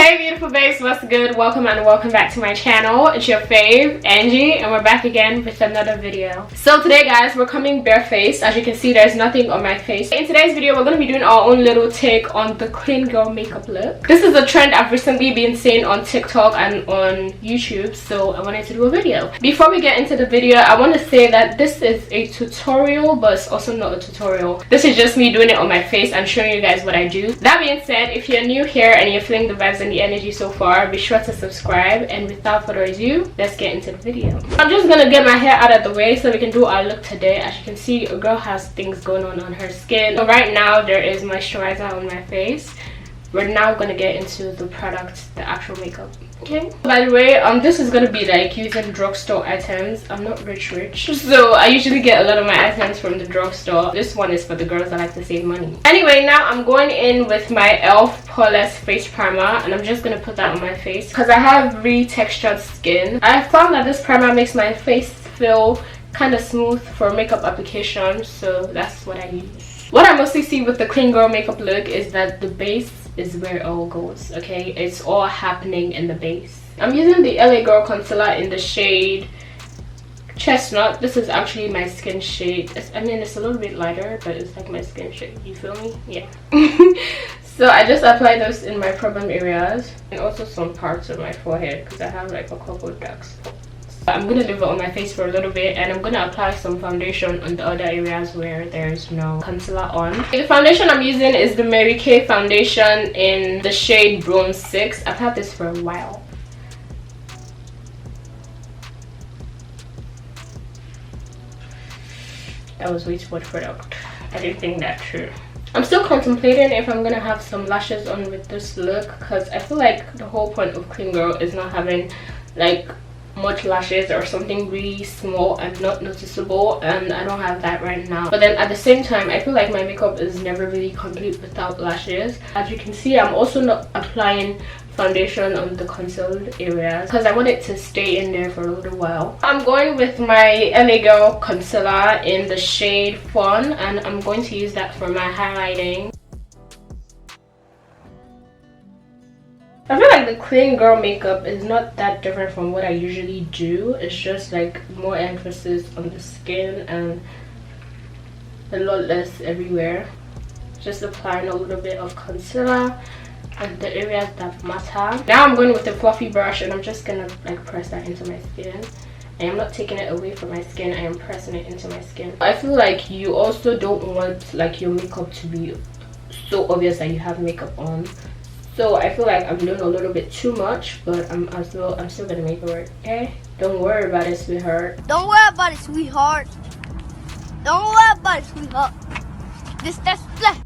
Hey beautiful babes, what's good? Welcome and welcome back to my channel. It's your fave, Angie, and we're back again with another video. So today guys, we're coming barefaced. As you can see, there's nothing on my face. In today's video, we're going to be doing our own little take on the clean girl makeup look. This is a trend I've recently been seeing on TikTok and on YouTube, so I wanted to do a video. Before we get into the video, I want to say that this is a tutorial, but it's also not a tutorial. This is just me doing it on my face and showing you guys what I do. That being said, if you're new here and you're feeling the vibes and the energy so far, be sure to subscribe, and without further ado, let's get into the video. I'm just gonna get my hair out of the way so we can do our look today. As you can see, a girl has things going on her skin. So right now there is moisturizer on my face. We're now gonna get into the product, the actual makeup. Okay, by the way, this is gonna be like using drugstore items. I'm not rich, so I usually get a lot of my items from the drugstore. This one is for the girls that like to save money. Anyway, now I'm going in with my e.l.f. poreless face primer, and I'm just gonna put that on my face because I have really textured skin. I found that this primer makes my face feel kind of smooth for makeup application, so that's what I use. What I mostly see with the clean girl makeup look is that the base is where it all goes. Okay, it's all happening in the base. I'm using the LA Girl concealer in the shade Chestnut. This is actually my skin shade. I mean, it's a little bit lighter, but it's like my skin shade. You feel me? Yeah. So I just apply those in my problem areas and also some parts of my forehead because I have like a couple of dark spots. I'm gonna leave it on my face for a little bit, and I'm gonna apply some foundation on the other areas where there's no concealer on. The foundation I'm using is the Mary Kay foundation in the shade Bronze 6. I've had this for a while. That was way too much product. I didn't think that through. I'm still contemplating if I'm gonna have some lashes on with this look because I feel like the whole point of clean girl is not having like much lashes or something really small and not noticeable, and I don't have that right now. But then at the same time, I feel like my makeup is never really complete without lashes. As you can see, I'm also not applying foundation on the concealed areas because I want it to stay in there for a little while. I'm going with my LA Girl concealer in the shade Fawn, and I'm going to use that for my highlighting. I feel like the clean girl makeup is not that different from what I usually do. It's just like more emphasis on the skin and a lot less everywhere. Just applying a little bit of concealer and the areas that matter. Now I'm going with the fluffy brush, and I'm just gonna like press that into my skin. I am not taking it away from my skin, I am pressing it into my skin. I feel like you also don't want like your makeup to be so obvious that you have makeup on. So I feel like I'm doing a little bit too much, but I'm still gonna make it work. Okay, don't worry about it, sweetheart. Don't worry about it, sweetheart. Don't worry about it, sweetheart. That's flat.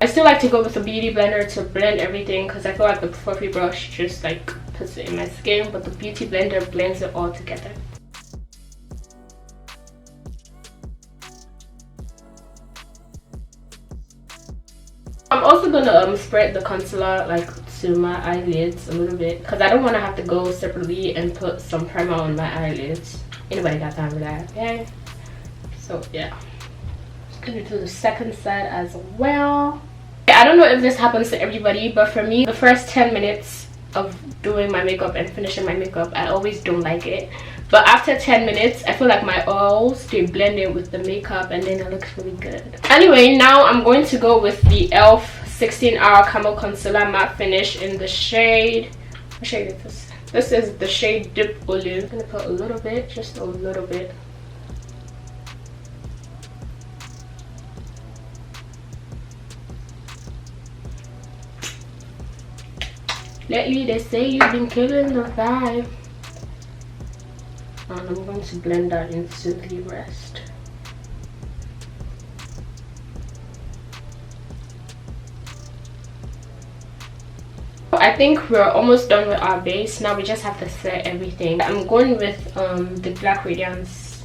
I still like to go with a beauty blender to blend everything because I feel like the fluffy brush just like puts it in my skin, but the beauty blender blends it all together. I'm also gonna spread the concealer like to my eyelids a little bit because I don't want to have to go separately and put some primer on my eyelids. Anybody got time for that? Okay, so yeah, just gonna do the second side as well. I don't know if this happens to everybody, but for me, the first 10 minutes of doing my makeup and finishing my makeup, I always don't like it. But after 10 minutes, I feel like my oils, they blend in with the makeup, and then it looks really good. Anyway, now I'm going to go with the e.l.f. 16-Hour Camel Concealer Matte Finish in the shade... What shade is this? This is the shade Dip Olu. I'm going to put a little bit, just a little bit. Lately, they say you've been killing the vibe. And I'm going to blend that into the rest. I think we're almost done with our base. Now we just have to set everything. I'm going with the Black Radiance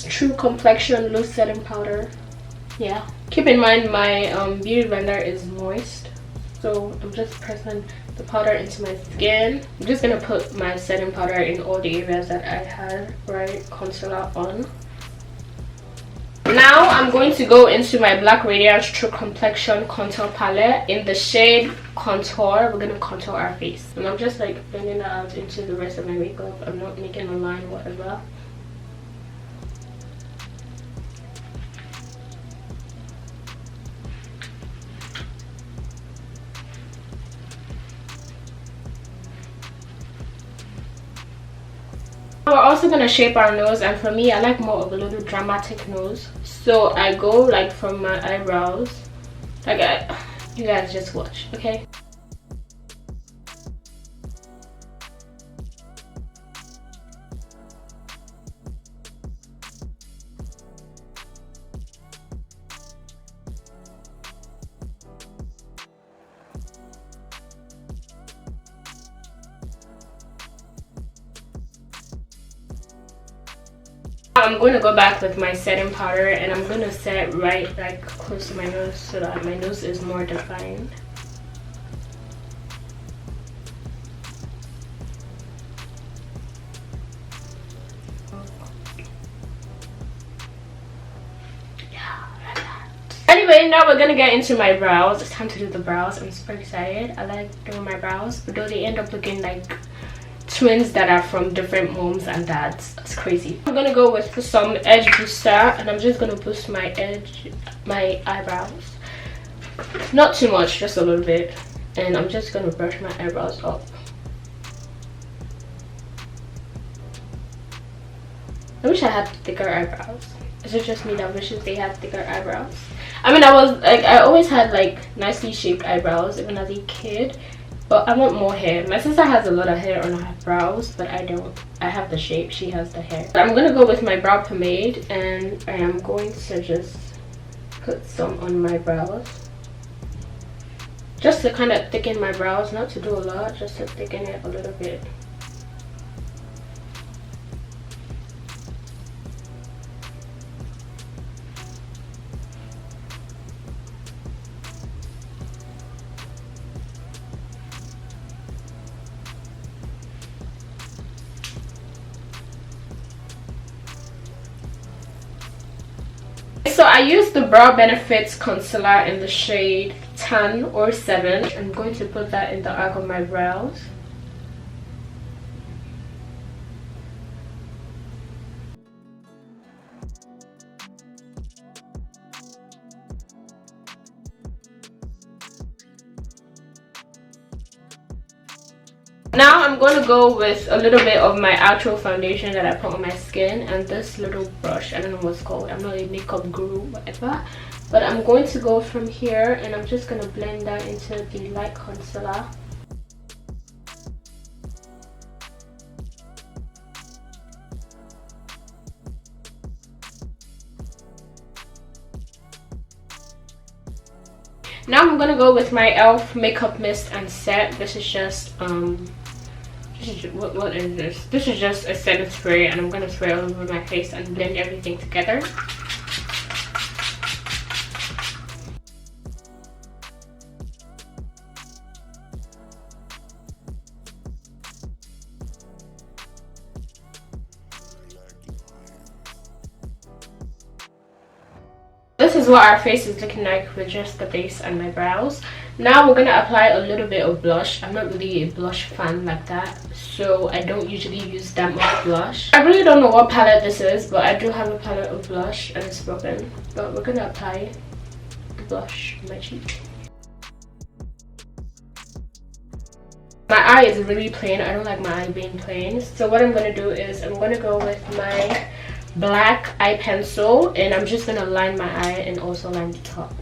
True Complexion Loose Setting Powder. Yeah. Keep in mind my beauty blender is moist. So I'm just pressing the powder into my skin. I'm just gonna put my setting powder in all the areas that I had concealer on. Now I'm going to go into my Black Radiance True Complexion Contour Palette in the shade Contour. We're going to contour our face. And I'm just like blending that out into the rest of my makeup. I'm not making a line, whatever. We're also going to shape our nose, and for me I like more of a little dramatic nose, so I go like from my eyebrows, like you guys just watch, okay? I'm going to go back with my setting powder, and I'm going to set right like close to my nose so that my nose is more defined. Yeah, like that. Anyway, now we're gonna get into my brows. It's time to do the brows. I'm super excited. I like doing my brows, but though they end up looking like twins that are from different moms and dads. It's crazy. I'm gonna go with some edge booster, and I'm just gonna boost my eyebrows. Not too much, just a little bit. And I'm just gonna brush my eyebrows up. I wish I had thicker eyebrows. Is it just me that wishes they had thicker eyebrows? I mean, I always had like nicely shaped eyebrows even as a kid. But I want more hair. My sister has a lot of hair on her brows, but I don't. I have the shape, she has the hair. I'm gonna go with my brow pomade, and I am going to just put some on my brows. Just to kind of thicken my brows, not to do a lot, just to thicken it a little bit. So I used the Brow Benefits concealer in the shade 10 or 7. I'm going to put that in the arc of my brows. Now I'm going to go with a little bit of my actual foundation that I put on my skin, and this little brush, I don't know what's called, I'm not a makeup guru, whatever, but I'm going to go from here and I'm just going to blend that into the light concealer. Now I'm going to go with my e.l.f. makeup mist and set. This is just what is this? This is just a setting spray, and I'm going to spray all over my face and blend everything together. This is what our face is looking like with just the base and my brows. Now we're going to apply a little bit of blush. I'm not really a blush fan like that, so I don't usually use that much blush. I really don't know what palette this is, but I do have a palette of blush and it's broken. But we're going to apply the blush on my cheek. My eye is really plain. I don't like my eye being plain. So what I'm going to do is I'm going to go with my black eye pencil, and I'm just going to line my eye and also line the top.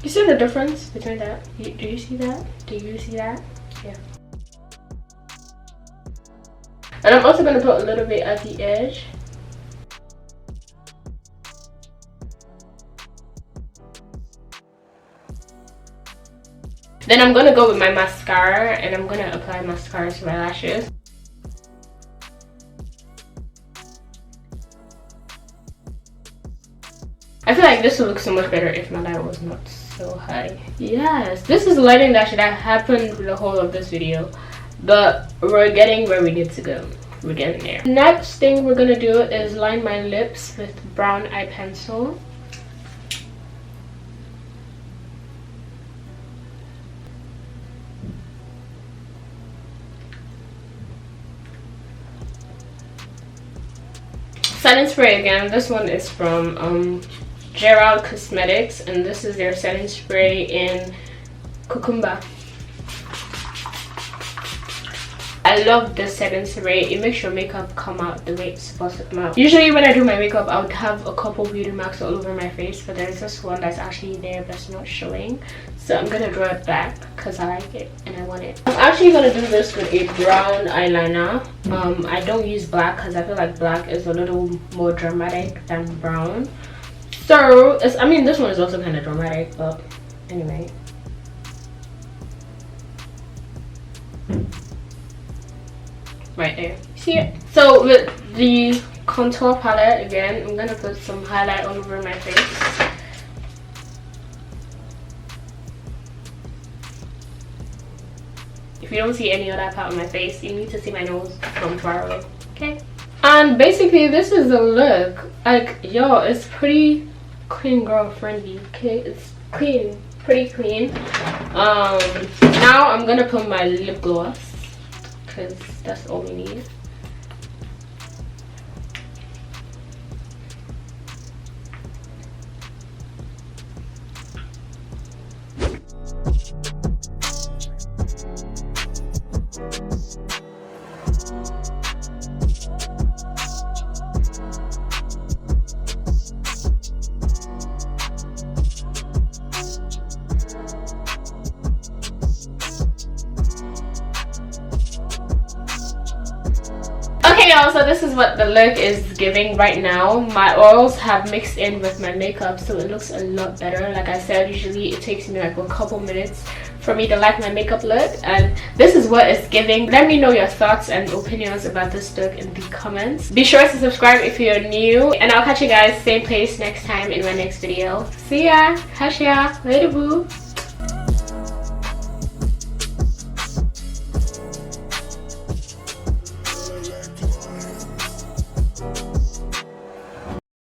You see the difference between that? Do you see that? Do you see that? Yeah. And I'm also going to put a little bit at the edge. Then I'm going to go with my mascara, and I'm going to apply mascara to my lashes. I feel like this would look so much better if my light was not so high. Yes, this is lighting that should have happened the whole of this video, but we're getting where we need to go. we're getting there. Next thing we're gonna do is line my lips with brown eye pencil. Setting spray again. This one is from 𝙎𝙤𝙘𝙞𝙤 Cosmetics, and this is their setting spray in cucumber. I love this setting spray. It makes your makeup come out the way it's supposed to come out. Usually when I do my makeup, I would have a couple beauty marks all over my face, but there's this one that's actually there but it's not showing. So I'm gonna draw it back because I like it and I want it. I'm actually gonna do this with a brown eyeliner. I don't use black because I feel like black is a little more dramatic than brown. So I mean, this one is also kind of dramatic, but anyway. Right there, see it? So with the contour palette again, I'm gonna put some highlight all over my face. If you don't see any of that part of my face, you need to see my nose from far away, okay? And basically this is the look. Like, yo, it's pretty clean girl friendly, okay? It's clean, pretty clean. Now I'm gonna put my lip gloss because that's all we need. Okay y'all, so this is what the look is giving right now. My oils have mixed in with my makeup, so it looks a lot better. Like I said, usually it takes me like a couple minutes for me to like my makeup look, and this is what it's giving. Let me know your thoughts and opinions about this look in the comments. Be sure to subscribe if you're new, and I'll catch you guys same place next time in my next video. See ya. 𝙎𝙤𝙘𝙞𝙤. Later boo.